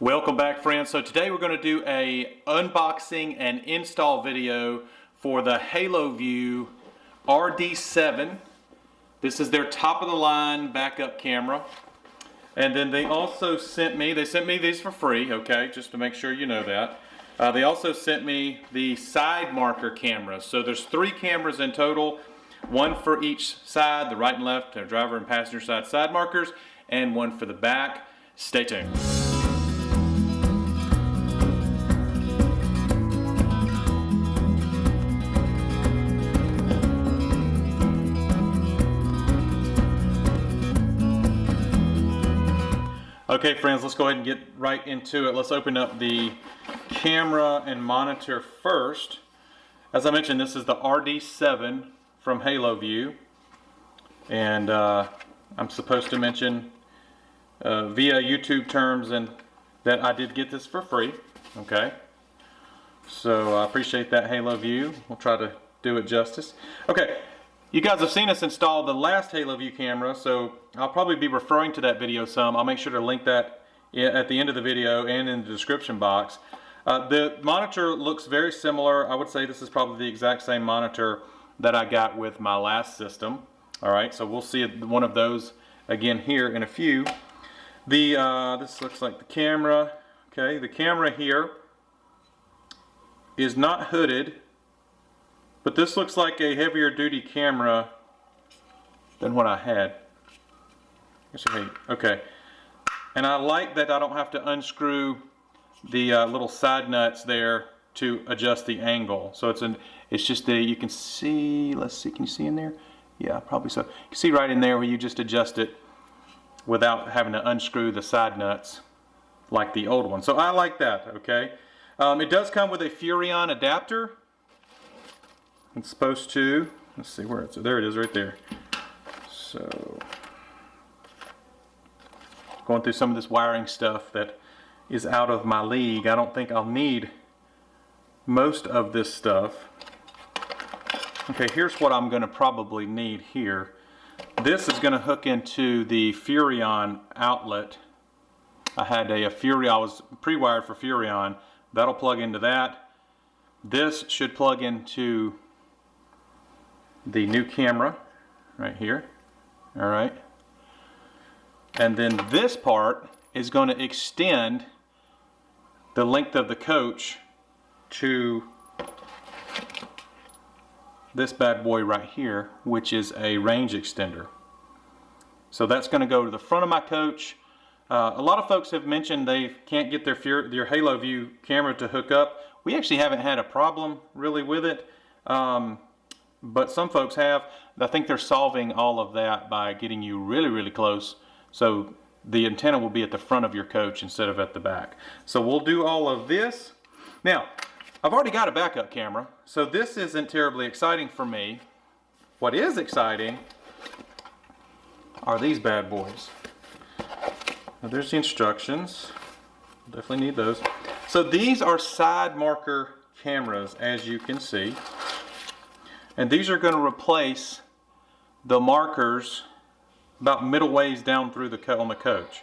Welcome back, friends. So today we're going to do a unboxing and install video for the Haloview RD7. This is their top of the line backup camera. And then they also sent me these for free, okay, just to make sure you know that. They also sent me the side marker cameras. So there's 3 cameras in total, one for each side, the right and left, the driver and passenger side markers, and one for the back. Stay tuned. Okay, friends, let's go ahead and get right into it. Let's open up the camera and monitor first. As I mentioned, this is the RD7 from Haloview, and I'm supposed to mention via YouTube terms and that I did get this for free. Okay, so I appreciate that, Haloview. We'll try to do it justice. Okay. You guys have seen us install the last Haloview camera, so I'll probably be referring to that video some. I'll make sure to link that at the end of the video and in the description box. The monitor looks very similar. I would say this is probably the exact same monitor that I got with my last system. Alright, so we'll see one of those again here in a few. This looks like the camera. Okay, the camera here is not hooded, but this looks like a heavier duty camera than what I had. Okay, and I like that I don't have to unscrew the little side nuts there to adjust the angle. So it's just you can see. Let's see. Can you see in there? Yeah, probably so. You can see right in there where you just adjust it without having to unscrew the side nuts like the old one. So I like that. Okay, it does come with a Furrion adapter. It's supposed to, let's see where it's, there it is right there. So, going through some of this wiring stuff that is out of my league. I don't think I'll need most of this stuff. Okay, here's what I'm going to probably need here. This is going to hook into the Furrion outlet. I had I was pre-wired for Furrion. That'll plug into that. This should plug into the new camera right here. All right, and then this part is going to extend the length of the coach to this bad boy right here, which is a range extender. So that's going to go to the front of my coach. A lot of folks have mentioned they can't get their Haloview camera to hook up. We actually haven't had a problem really with it. But some folks have. I think they're solving all of that by getting you really, really close. So the antenna will be at the front of your coach instead of at the back. So we'll do all of this. Now, I've already got a backup camera, so this isn't terribly exciting for me. What is exciting are these bad boys. Now there's the instructions. Definitely need those. So these are side marker cameras, as you can see. And these are going to replace the markers about middle ways down through on the coach.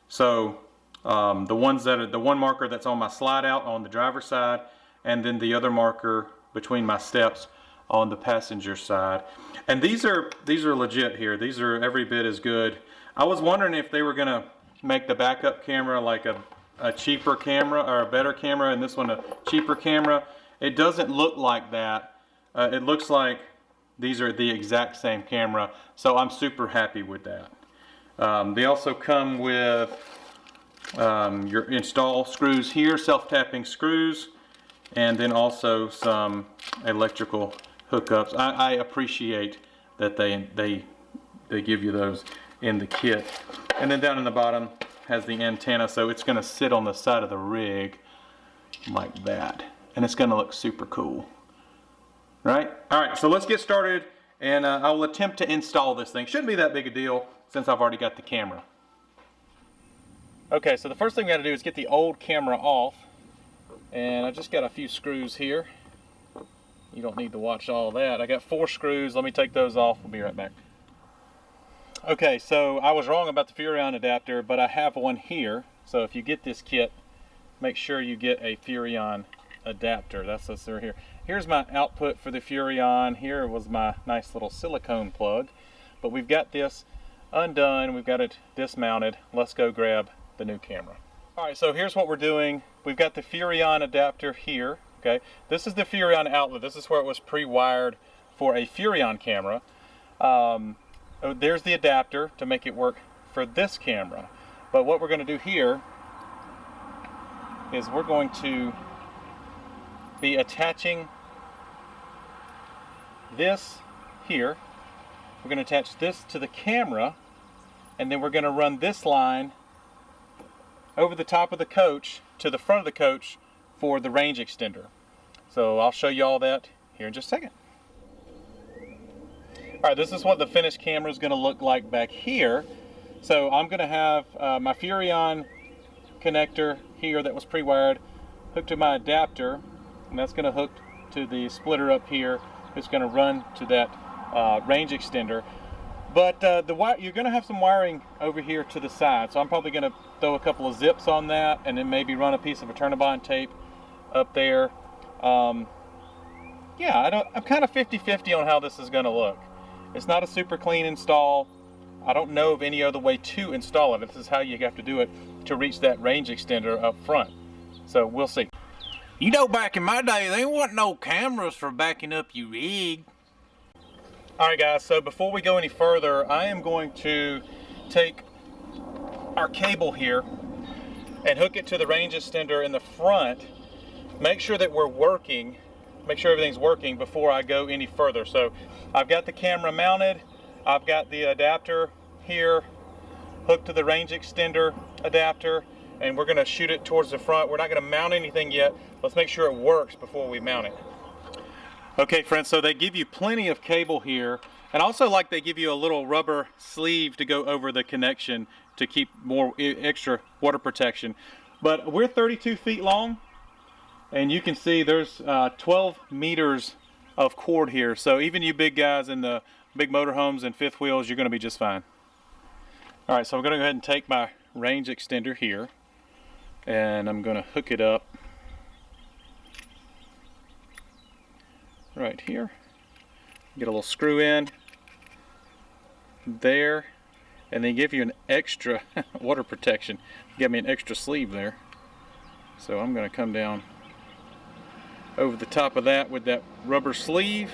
So the one marker that's on my slide out on the driver's side, and then the other marker between my steps on the passenger side. And these are legit here. These are every bit as good. I was wondering if they were going to make the backup camera like a cheaper camera or a better camera, and this one a cheaper camera. It doesn't look like that. It looks like these are the exact same camera, so I'm super happy with that. They also come with your install screws here, self-tapping screws, and then also some electrical hookups. I appreciate that they give you those in the kit. And then down in the bottom has the antenna, so it's going to sit on the side of the rig like that, and it's going to look super cool. Right? Alright, so let's get started, and I will attempt to install this thing. Shouldn't be that big a deal since I've already got the camera. Okay, so the first thing we got to do is get the old camera off, and I just got a few screws here. You don't need to watch all that. I got 4 screws. Let me take those off. We'll be right back. Okay, so I was wrong about the Furrion adapter, but I have one here. So if you get this kit, make sure you get a Furrion adapter. That's what's here. Here's my output for the Furrion. Here was my nice little silicone plug. But we've got this undone. We've got it dismounted. Let's go grab the new camera. All right, so here's what we're doing. We've got the Furrion adapter here. Okay, this is the Furrion outlet. This is where it was pre-wired for a Furrion camera. There's the adapter to make it work for this camera. But what we're going to do here is we're going to be attaching this here. We're going to attach this to the camera, and then we're going to run this line over the top of the coach to the front of the coach for the range extender. So I'll show you all that here in just a second. All right, this is what the finished camera is going to look like back here. So I'm going to have my Furrion connector here that was pre-wired hooked to my adapter, and that's going to hook to the splitter up here. It's going to run to that range extender. But you're going to have some wiring over here to the side, so I'm probably going to throw a couple of zips on that, and then maybe run a piece of Eternabond tape up there. Yeah, I'm kind of 50-50 on how this is going to look. It's not a super clean install. I don't know of any other way to install it. This is how you have to do it to reach that range extender up front. So we'll see. You know, back in my day, there wasn't no cameras for backing up your rig. All right, guys, so before we go any further, I am going to take our cable here and hook it to the range extender in the front. Make sure that we're working, make sure everything's working before I go any further. So I've got the camera mounted. I've got the adapter here hooked to the range extender adapter, and we're going to shoot it towards the front. We're not going to mount anything yet. Let's make sure it works before we mount it. Okay, friends, so they give you plenty of cable here, and also like they give you a little rubber sleeve to go over the connection to keep more extra water protection. But we're 32 feet long, and you can see there's 12 meters of cord here. So even you big guys in the big motorhomes and fifth wheels, you're going to be just fine. All right, so I'm going to go ahead and take my range extender here, and I'm going to hook it up right here. Get a little screw in there, and they give you an extra water protection. Give me an extra sleeve there. So I'm going to come down over the top of that with that rubber sleeve,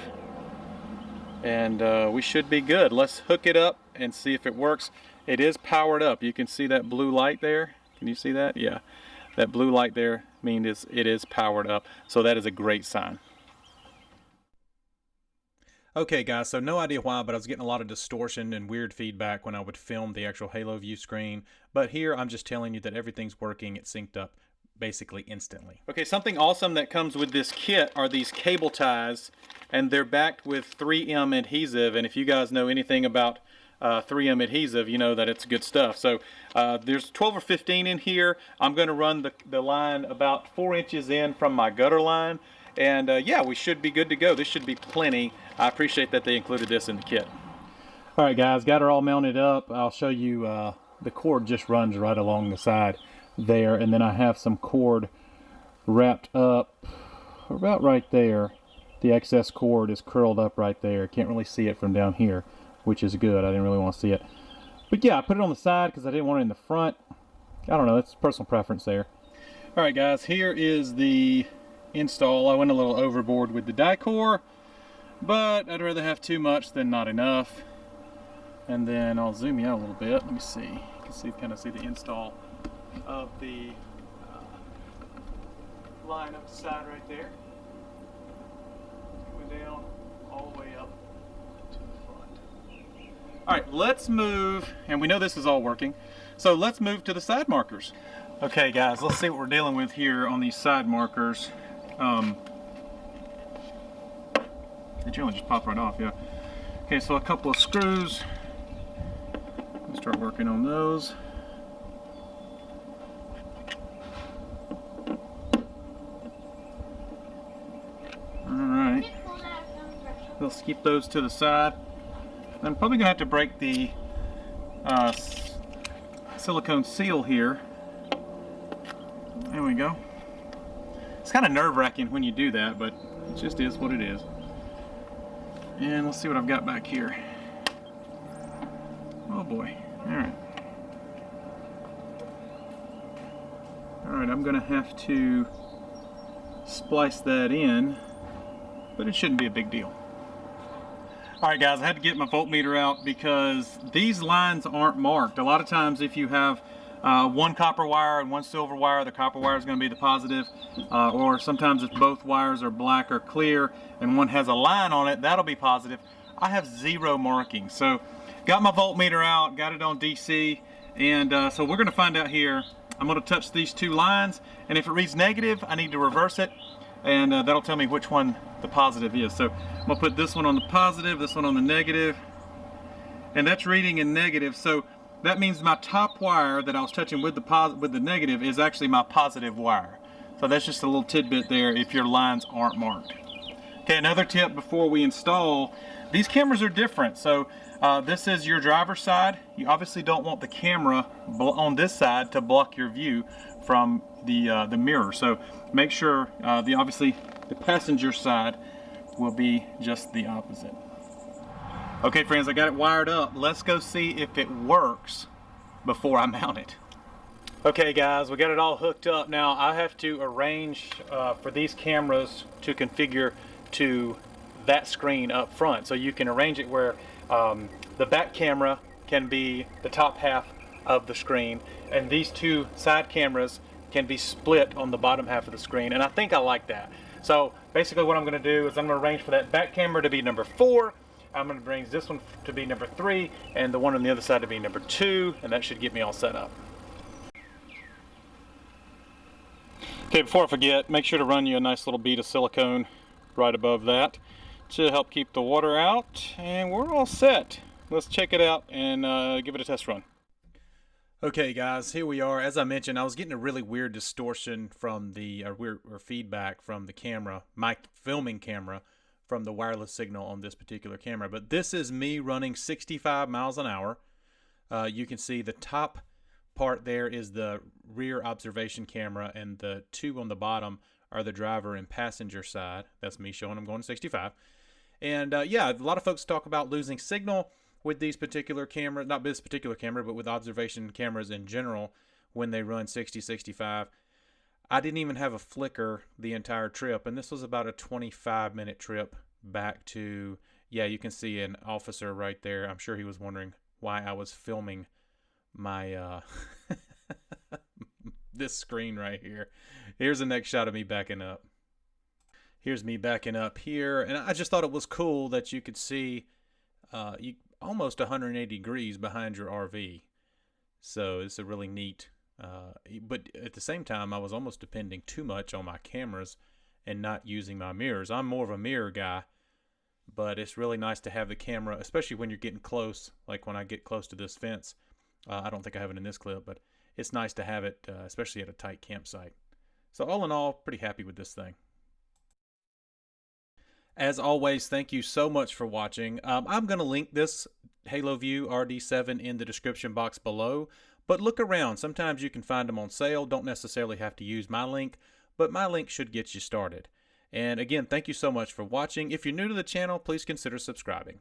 and we should be good. Let's hook it up and see if it works. It is powered up. You can see that blue light there. Can you see that? Yeah, that blue light there means it is powered up, so that is a great sign. Okay guys, so no idea why, but I was getting a lot of distortion and weird feedback when I would film the actual Haloview screen. But here I'm just telling you that everything's working. It synced up basically instantly. Okay, something awesome that comes with this kit are these cable ties, and they're backed with 3M adhesive. And if you guys know anything about 3M adhesive, you know that it's good stuff. So there's 12 or 15 in here. I'm going to run the line about 4 inches in from my gutter line. And yeah, we should be good to go. This should be plenty. I appreciate that they included this in the kit. All right, guys, got her all mounted up. I'll show you the cord just runs right along the side there, and then I have some cord wrapped up about right there. The excess cord is curled up right there. Can't really see it from down here, which is good. I didn't really want to see it. But yeah, I put it on the side because I didn't want it in the front. I don't know, that's personal preference there. All right, guys, here is the install. I went a little overboard with the die-core, but I'd rather have too much than not enough. And then I'll zoom you out a little bit. Let me see. You can see, kind of see the install of the line up the side right there. Going down all the way up to the front. All right, let's move, and we know this is all working, so let's move to the side markers. Okay, guys, let's see what we're dealing with here on these side markers. They generally just pop right off, yeah. Okay, so a couple of screws. Let's start working on those. Alright. Let's keep those to the side. I'm probably going to have to break the silicone seal here. There we go. It's kind of nerve-wracking when you do that, but it just is what it is. And let's see what I've got back here. Oh boy. Alright. Alright, I'm going to have to splice that in, but it shouldn't be a big deal. Alright guys, I had to get my voltmeter out because these lines aren't marked. A lot of times if you have one copper wire and one silver wire, the copper wire is going to be the positive, or sometimes if both wires are black or clear and one has a line on it, that'll be positive. I have zero markings, so got my voltmeter out, got it on DC, and so we're going to find out here. I'm going to touch these two lines, and if it reads negative, I need to reverse it, and that'll tell me which one the positive is. So I'm going to put this one on the positive, this one on the negative, and that's reading in negative. So that means my top wire that I was touching with the negative is actually my positive wire. So that's just a little tidbit there if your lines aren't marked. Okay, another tip before we install, these cameras are different. So this is your driver's side. You obviously don't want the camera on this side to block your view from the mirror. So make sure obviously the passenger side will be just the opposite. Okay friends, I got it wired up. Let's go see if it works before I mount it. Okay guys, we got it all hooked up. Now I have to arrange for these cameras to configure to that screen up front. So you can arrange it where the back camera can be the top half of the screen and these two side cameras can be split on the bottom half of the screen, and I think I like that. So basically what I'm going to do is I'm going to arrange for that back camera to be number 4. I'm going to bring this one to be number 3 and the one on the other side to be number 2, and that should get me all set up. Okay, before I forget, make sure to run you a nice little bead of silicone right above that to help keep the water out, and we're all set. Let's check it out and give it a test run. Okay guys, here we are. As I mentioned, I was getting a really weird distortion from the or feedback from the camera, my filming camera, from the wireless signal on this particular camera. But this is me running 65 miles an hour. You can see the top part there is the rear observation camera, and the two on the bottom are the driver and passenger side. That's me showing I'm going 65. And yeah, a lot of folks talk about losing signal with these particular cameras, not this particular camera, but with observation cameras in general when they run 60, 65. I didn't even have a flicker the entire trip, and this was about a 25-minute trip back to, yeah, you can see an officer right there. I'm sure he was wondering why I was filming my this screen right here. Here's the next shot of me backing up. Here's me backing up here, and I just thought it was cool that you could see you almost 180 degrees behind your RV. So it's a really neat, but at the same time, I was almost depending too much on my cameras and not using my mirrors. I'm more of a mirror guy, but it's really nice to have the camera, especially when you're getting close, like when I get close to this fence. I don't think I have it in this clip, but it's nice to have it, especially at a tight campsite. So all in all, pretty happy with this thing. As always, thank you so much for watching. I'm going to link this Haloview RD7 in the description box below, but look around. Sometimes you can find them on sale. Don't necessarily have to use my link, but my link should get you started. And again, thank you so much for watching. If you're new to the channel, please consider subscribing.